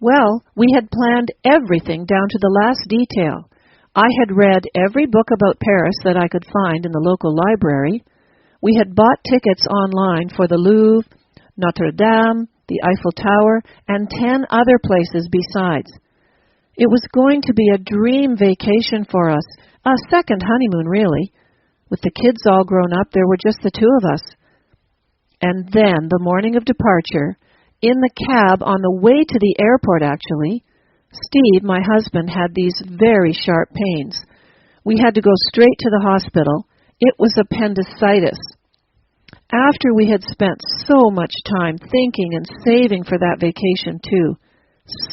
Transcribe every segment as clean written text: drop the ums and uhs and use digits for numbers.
Well, we had planned everything down to the last detail. I had read every book about Paris that I could find in the local library. We had bought tickets online for the Louvre, Notre Dame, the Eiffel Tower, and 10 other places besides. It was going to be a dream vacation for us, a second honeymoon, really. With the kids all grown up, there were just the two of us. And then, the morning of departure, in the cab on the way to the airport, actually, Steve, my husband, had these very sharp pains. We had to go straight to the hospital. It was appendicitis. After we had spent so much time thinking and saving for that vacation, too.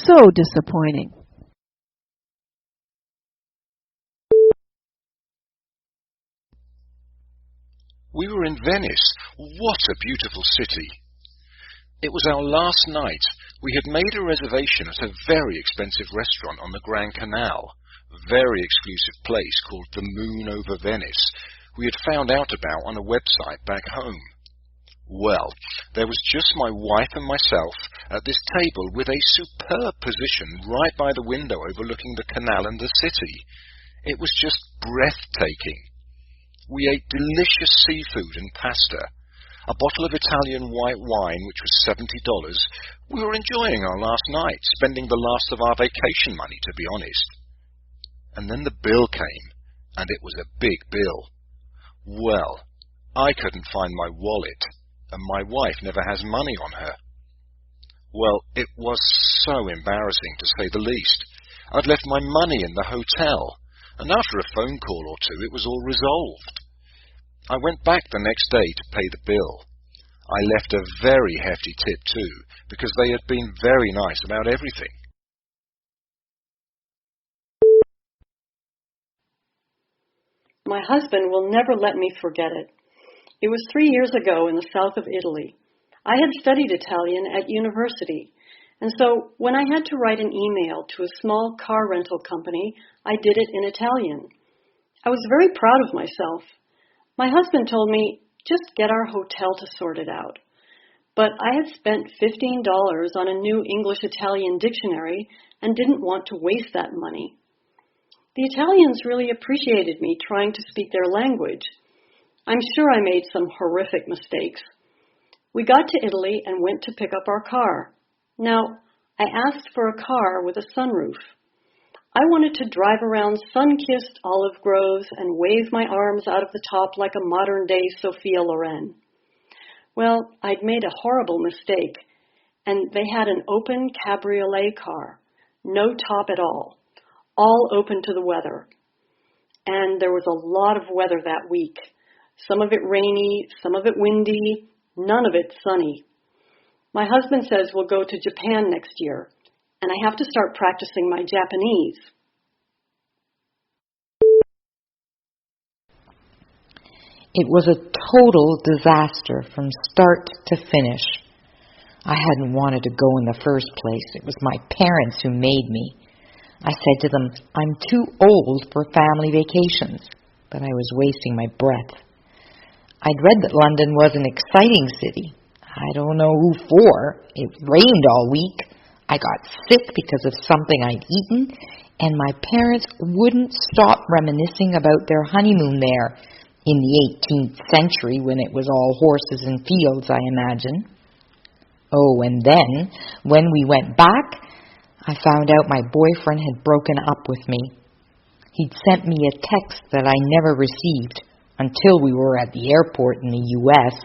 So disappointing. We were in Venice. What a beautiful city. It was our last night. We had made a reservation at a very expensive restaurant on the Grand Canal, a very exclusive place called the Moon over Venice, we had found out about on a website back home. Well, there was just my wife and myself at this table with a superb position right by the window overlooking the canal and the city. It was just breathtaking. We ate delicious seafood and pasta, a bottle of Italian white wine, which was $70. We were enjoying our last night, spending the last of our vacation money, to be honest. And then the bill came, and it was a big bill. Well, I couldn't find my wallet, and my wife never has money on her. Well, it was so embarrassing, to say the least. I'd left my money in the hotel, and after a phone call or two, it was all resolved. I went back the next day to pay the bill. I left a very hefty tip too, because they had been very nice about everything. My husband will never let me forget it. It was 3 years ago in the south of Italy. I had studied Italian at university, and so when I had to write an email to a small car rental company, I did it in Italian. I was very proud of myself. My husband told me, just get our hotel to sort it out. But I had spent $15 on a new English-Italian dictionary and didn't want to waste that money. The Italians really appreciated me trying to speak their language. I'm sure I made some horrific mistakes. We got to Italy and went to pick up our car. Now, I asked for a car with a sunroof. I wanted to drive around sun-kissed olive groves and wave my arms out of the top like a modern-day Sophia Loren. Well, I'd made a horrible mistake, and they had an open cabriolet car, no top at all open to the weather. And there was a lot of weather that week. Some of it rainy, some of it windy, none of it sunny. My husband says we'll go to Japan next year, and I have to start practicing my Japanese. It was a total disaster from start to finish. I hadn't wanted to go in the first place. It was my parents who made me. I said to them, I'm too old for family vacations, but I was wasting my breath. I'd read that London was an exciting city. I don't know who for. It rained all week. I got sick because of something I'd eaten, and my parents wouldn't stop reminiscing about their honeymoon there in the 18th century when it was all horses and fields, I imagine. Oh, and then, when we went back, I found out my boyfriend had broken up with me. He'd sent me a text that I never received until we were at the airport in the U.S.